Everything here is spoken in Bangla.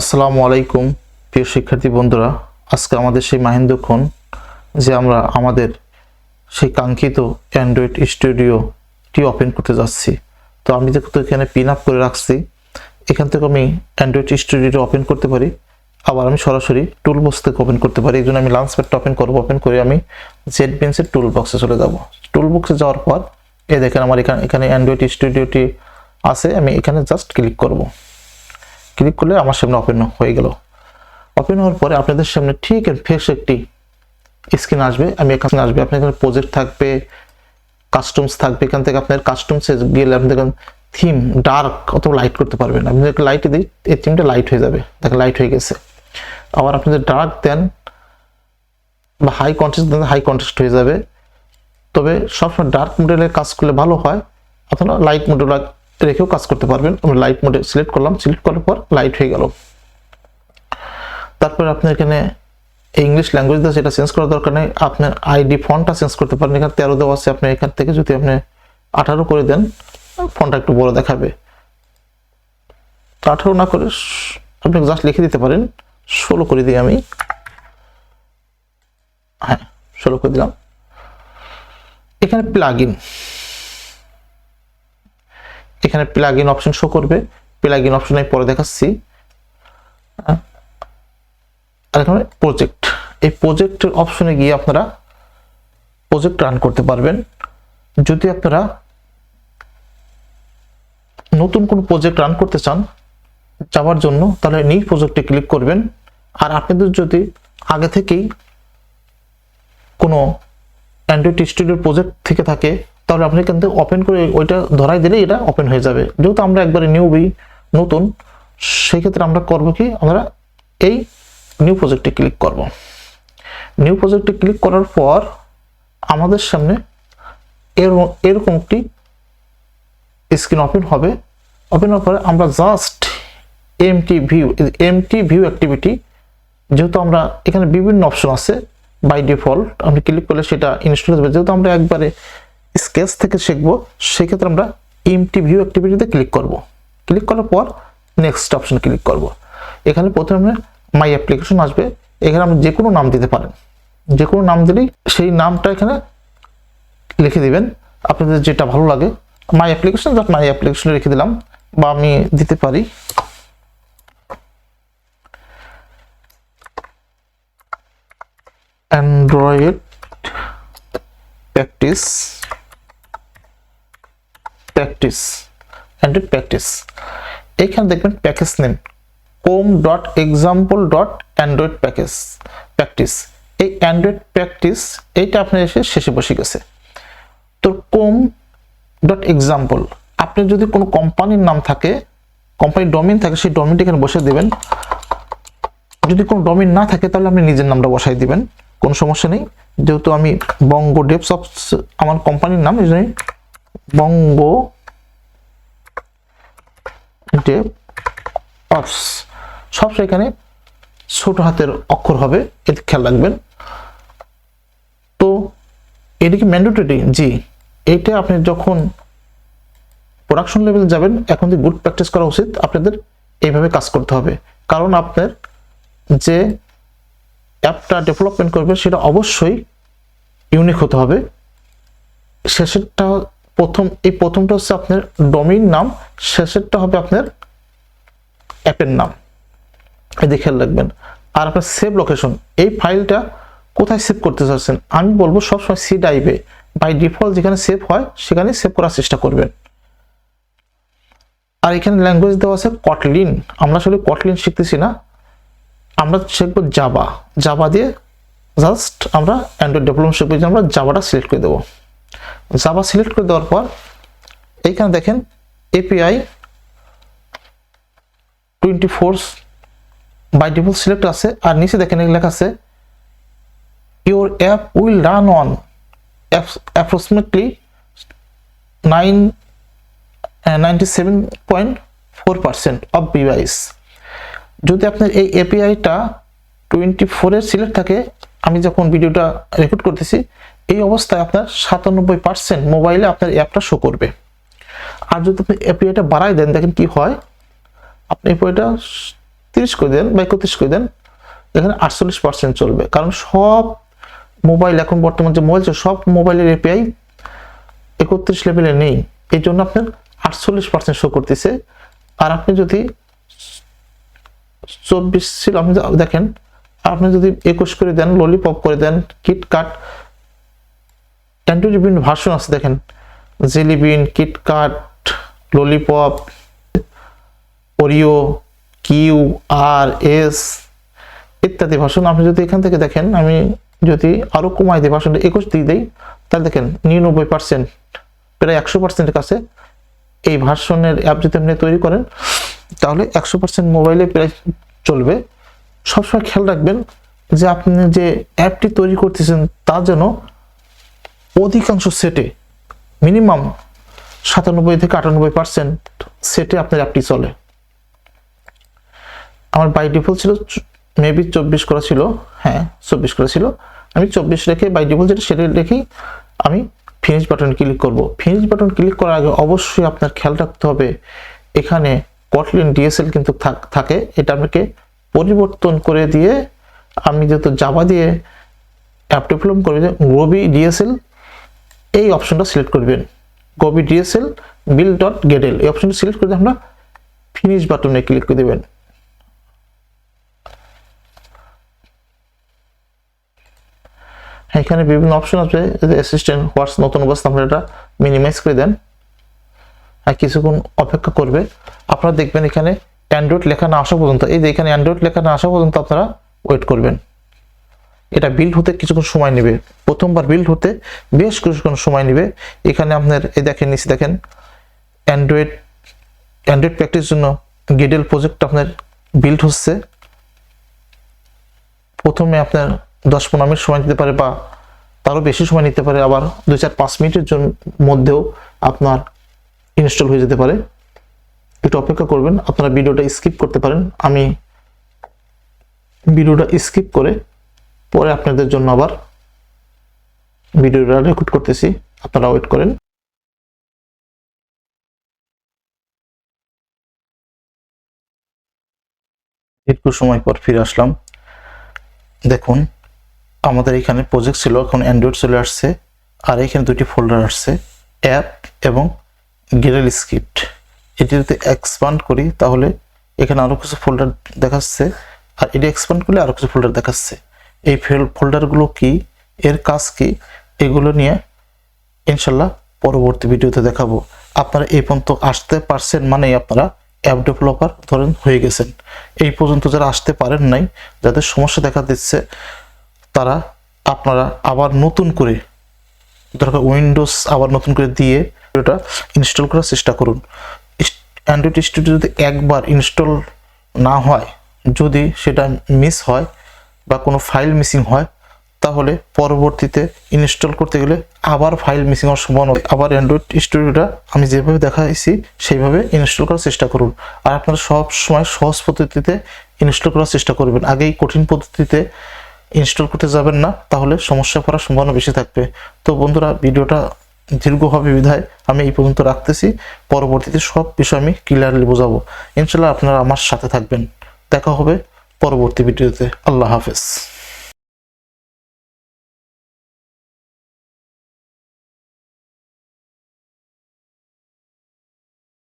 আসসালামু আলাইকুম প্রিয় শিক্ষার্থী বন্ধুরা, আজকে আমাদের সেই মাহেন্দ্রক্ষণ যে আমরা আমাদের সেই কাঙ্ক্ষিত অ্যান্ড্রয়েড স্টুডিওটি ওপেন করতে যাচ্ছি। তো আমি যেহেতু এখানে পিন আপ করে রাখছি, এখান থেকে আমি অ্যান্ড্রয়েড স্টুডিওটি ওপেন করতে পারি, আবার আমি সরাসরি টুল বক্স থেকে ওপেন করতে পারি। এই জন্য আমি লঞ্চ প্যাডটা ওপেন করবো। ওপেন করে আমি জেটবিনসের টুল বক্সে চলে যাব। টুল বক্সে যাওয়ার পর এই দেখেন আমার এখানে অ্যান্ড্রয়েড স্টুডিওটি আছে। আমি এখানে জাস্ট ক্লিক করব। ক্লিক করলে আমার সামনে ওপেন হয়ে গেল। ওপেন হওয়ার পরে আপনাদের সামনে ঠিক ফ্রেশ একটি স্ক্রিন আসবে। এখানে আসবে, আপনার এখানে প্রজেক্ট থাকবে, কাস্টমস থাকবে। এখান থেকে আপনার কাস্টমসে গেলে আপনি দেখেন থিম ডার্ক অথবা লাইট করতে পারবেন। আপনি একটা লাইটে দিই, এই থিমটা লাইট হয়ে যাবে। দেখেন লাইট হয়ে গেছে। আবার আপনি যদি ডার্ক দেন বা হাই কন্ট্রাস্ট দেন, হাই কন্ট্রাস্ট হয়ে যাবে। তবে সবসময় ডার্ক মডেলের কাজ করলে ভালো হয়। আপনারা লাইট মডেল রেখেও কাজ করতে পারবেন। আমি লাইট মোডে সিলেক্ট করলাম। সিলেক্ট করার পর লাইট হয়ে গেল। তারপর আপনি এখানে ইংলিশ ল্যাঙ্গুয়েজ দিয়ে সেটা চেঞ্জ করার দরকার নেই। আপনার আইডি ফন্টটা চেঞ্জ করতে পারেন। এখানে 13 দেওয়া আছে। আপনি এখান থেকে যদি আপনি 18 করে দেন, ফন্টটা একটু বড় দেখাবে। 18 না করে আপনি জাস্ট লিখে দিতে পারেন 16 করে দিই আমি। হ্যাঁ, 16 করে দিলাম। এখানে প্লাগ ইন অপশন শো করবে। প্লাগ ইন অপশন আমি পরে দেখাচ্ছি। আর এখানে প্রজেক্ট, এই প্রজেক্টের অপশনে গিয়ে আপনারা প্রজেক্ট রান করতে পারবেন। যদি আপনারা নতুন কোন প্রজেক্ট রান করতে চান যাওয়ার জন্য, তাহলে নিউ প্রজেক্টে ক্লিক করবেন। আর আপনাদের যদি আগে থেকেই কোনো অ্যান্ড্রয়েড স্টুডিও প্রজেক্ট থেকে থাকে, তাহলে আপনি কিন্তু ওপেন করে ওইটা ধরাই দিলে এটা ওপেন হয়ে যাবে। যেহেতু আমরা একবারে নতুন, সেই ক্ষেত্রে আমরা করব কি, আমরা এই নিউ প্রজেক্টে ক্লিক করব। নিউ প্রজেক্টে ক্লিক করার পর আমাদের সামনে এরকম একটি স্ক্রিন ওপেন হবে। ওপেন হওয়ার পরে আমরা জাস্ট এমটি ভিউ অ্যাক্টিভিটি, যেহেতু আমরা এখানে বিভিন্ন অপশন আছে বাই ডিফল্ট, আপনি ক্লিক করলে সেটা ইনস্টল হয়ে যাবে। যেহেতু আমরা একবারে স্কেচ থেকে শিখবো, সেক্ষেত্রে আমরা এমটি ভিউ অ্যাক্টিভিটিতে ক্লিক করব। ক্লিক করার পর নেক্সট অপশন ক্লিক করব। এখানে প্রথমে মাই অ্যাপ্লিকেশন আসবে। এখানে আপনি যে কোনো নাম দিতে পারেন। যে কোনো নাম দিলেই সেই নামটা এখানে লিখে দিবেন আপনাদের যেটা ভালো লাগে। মাই অ্যাপ্লিকেশন লিখে দিলাম, বা আমি দিতে পারি অ্যান্ড্রয়েড প্র্যাকটিস। এখানে দেখবেন প্যাকেজ নেম com.example.android প্র্যাকটিস। এই অ্যান্ড্রয়েড প্র্যাকটিস এইটা আপনার এসে শেষে বসে গেছে। তো com.example, আপনি যদি কোনো কোম্পানির নাম থাকে, কোম্পানির ডোমেইন থাকে, সেই ডোমেইনটা এখানে বসে দিবেন। যদি কোনো ডোমেইন না থাকে, তাহলে আপনি নিজের নামটা বসাই দিবেন, কোনো সমস্যা নেই। যেহেতু আমি বঙ্গ ডেভসঅপস আমার কোম্পানির নাম, এই জন্যই বঙ্গ ডেভঅপস। সব এখানে ছোট হাতের অক্ষর হবে, এতে খেয়াল রাখবেন। তো এটা কি ম্যান্ডেটরি? জি, এইটা আপনি যখন প্রোডাকশন লেভেল যাবেন, এখন থেকে গুড প্র্যাকটিস করা উচিত। আপনাদের এইভাবে কাজ করতে হবে, কারণ আপনার যে অ্যাপটা ডেভেলপমেন্ট করবে সেটা অবশ্যই ইউনিক হতে হবে। শেষেরটা প্রথমটা হচ্ছে আপনার ডোমেইন নাম, শেষেরটা হবে আপনার অ্যাপের নাম, এই খেয়াল রাখবেন। আর আপনার সেভ লোকেশন, এই ফাইলটা কোথায় সেভ করতে চাচ্ছেন, আমি বলবো সবসময় সি ড্রাইভে বাই ডিফল্ট যেখানে সেভ হয় সেখানে সেভ করার চেষ্টা করবেন। আর এখানে ল্যাঙ্গুয়েজ দেওয়া আছে কটলিন। আমরা আসলে কটলিন শিখতেছি না, আমরা শিখবো জাভা দিয়ে। জাস্ট আমরা অ্যান্ড্রয়েড ডেভেলপমেন্ট শিখবো, আমরা জাভাটা সিলেক্ট করে দেবো। জাভা সিলেক্ট করে দেওয়ার পর এইখানে দেখেন এপিআই 24 বাই ডিফল্ট সিলেক্ট আছে। আর নিচে দেখেন লেখা আছে your app will run on approximately 97.4% of device. যদি আপনার এই এপিআইটা 24 সিলেক্ট থাকে, আমি যখন ভিডিওটা রেকর্ড করতেছি, এই অবস্থায় আপনার 97% মোবাইলে আপনার অ্যাপটা শো করবে। আর যদি আপনি এপিআইটা বাড়াই দেন, দেখেন কি হয়, আপনি এপিআইটা 30 করে দেন বা 31 করে দেন, এখানে 48% চলবে। কারণ সব মোবাইল এখন বর্তমান যে মোবাইল সব মোবাইলের এপিআই 31 লেভেলে নেই, এই জন্য আপনার 48% শো করতেছে। আর আপনি যদি 24 ছিল, আপনি দেখেন, আপনি যদি 21 করে দেন, ললিপপ করে দেন, কিটকাট, অ্যান্ড্রয়েড বিভিন্ন ভার্সন আছে দেখেন, Jelly Bean, KitKat, Lollipop, Oreo, Q R S ইত্যাদি ভার্সন। আপনি যদি এখান থেকে দেখেন, আমি যদি আরো কমাই দিই, ভার্সনটা 21 দিয়ে দেই, তাহলে দেখেন 99%, প্রায় 100% কাছে এই ভার্সনের অ্যাপ যদি আপনি তৈরি করেন তাহলে 100% মোবাইলে প্রায় চলবে। সবসময় খেয়াল রাখবেন যে আপনি যে অ্যাপটি তৈরি করতেছেন তা যেন অধিকাংশ সেটে মিনিমাম 97 থেকে 98% সেটে আপনার অ্যাপটি চলে। আমার বাই ডিফল্ট ছিল মেবি 24 করা ছিল, হ্যাঁ 24 করা ছিল, আমি 24 রেখে বাই ডিফল্ট যেটা সেটা রেখেই আমি ফিনিশ বাটন ক্লিক করব। ফিনিশ বাটন ক্লিক করার আগে অবশ্যই আপনার খেয়াল রাখতে হবে এখানে কটলিন ডিএসএল কিন্তু থাকে, এটা আপনাকে পরিবর্তন করে দিয়ে, আমি যেহেতু জাভা দিয়ে অ্যাপ ডেভেলপ করে গোবি ডিএসএল এই অপশনটা সিলেক্ট করবেন, গোবি ডিএসএল build.getl এই অপশনটা সিলেক্ট করে আমরা ফিনিশ বাটনে ক্লিক করে দেবেন। এখানে বিভিন্ন অপশন আছে, অ্যাসিস্ট্যান্ট হোয়াটস নতুন অবস্থা, আমরা এটা মিনিমাইজ করে দেন, আর কিছুক্ষণ অপেক্ষা করবে। আপনারা দেখবেন এখানে অ্যান্ড্রয়েড লেখা না আসা পর্যন্ত, এই যে এখানে অ্যান্ড্রয়েড লেখা না আসা পর্যন্ত আপনারা ওয়েট করবেন। এটা বিল্ড হতে কিছুক্ষণ সময় নেবে, প্রথমবার বিল্ড হতে বেশ কিছুক্ষণ সময় নেবে। এখানে আপনার এই দেখেন, নিচে দেখেন অ্যান্ড্রয়েড প্র্যাকটিস জন্য গেডেল প্রজেক্ট আপনার বিল্ড হচ্ছে। প্রথমে আপনার 10-15 মিনিট সময় নিতে পারে বা তারও বেশি সময় নিতে পারে, আবার 2-4-5 মিনিটের মধ্যেও আপনার ইনস্টল হয়ে যেতে পারে। একটু অপেক্ষা করবেন, আপনারা ভিডিওটা স্কিপ করতে পারেন, আমি ভিডিওটা স্কিপ করে পরে আপনাদের জন্য আবার ভিডিওটা রেকর্ড করতেছি, আপনারা ওয়েট করেন। একটু সময় পর ফিরে আসলাম। দেখুন আমাদের এখানে প্রজেক্ট ছিল, এখন অ্যান্ড্রয়েড চলে আসছে, আর এখানে দুটি ফোল্ডার আসছে, অ্যাপ এবং গেডেল স্ক্রিপ্ট। এটি যদি এক্সপান্ড করি তাহলে এখানে আরো কিছু ফোল্ডার দেখাচ্ছে, আর এটি এক্সপান্ড করলে আরো কিছু ফোল্ডার দেখাচ্ছে। এই ফোল্ডারগুলো কি, এর কাজ কি, এগুলো নিয়ে ইনশাল্লাহ পরবর্তী ভিডিওতে দেখাবো। আপনারা এই পর্যন্ত আসতে পারছেন মানে আপনারা অ্যাপ ডেভেলপার ধরেন হয়ে গেছেন। এই পর্যন্ত যারা আসতে পারেন নাই, যাদের সমস্যা দেখা দিচ্ছে, তারা আপনারা আবার নতুন করে দরকার উইন্ডোজ আবার নতুন করে দিয়ে এটা ইনস্টল করার চেষ্টা করুন। অ্যান্ড্রয়েড স্টুডিও যদি একবার ইনস্টল না হয়, যদি সেটা মিস হয় বা কোনো ফাইল মিসিং হয়, তাহলে পরবর্তীতে ইনস্টল করতে গেলে আবার ফাইল মিসিং হওয়ার সম্ভাবনা। আবার অ্যান্ড্রয়েড স্টুডিওটা আমি যেভাবে দেখাইছি সেইভাবে ইনস্টল করার চেষ্টা করুন। আর আপনারা সব সময় সহজ পদ্ধতিতে ইনস্টল করার চেষ্টা করবেন, আগেই কঠিন পদ্ধতিতে ইনস্টল করতে যাবেন না, তাহলে সমস্যা পড়ার সম্ভাবনা বেশি থাকবে। তো বন্ধুরা, ভিডিওটা দীর্ঘ হবে বিধায় আমি এই পর্যন্ত রাখতেছি, পরবর্তীতে সব বিষয় আমি ক্লিয়ারলি বোঝাবো। ইনশাল্লাহ আপনারা আমার সাথে থাকবেন, দেখা হবে পরবর্তী ভিডিওতে। আল্লাহ হাফেজ।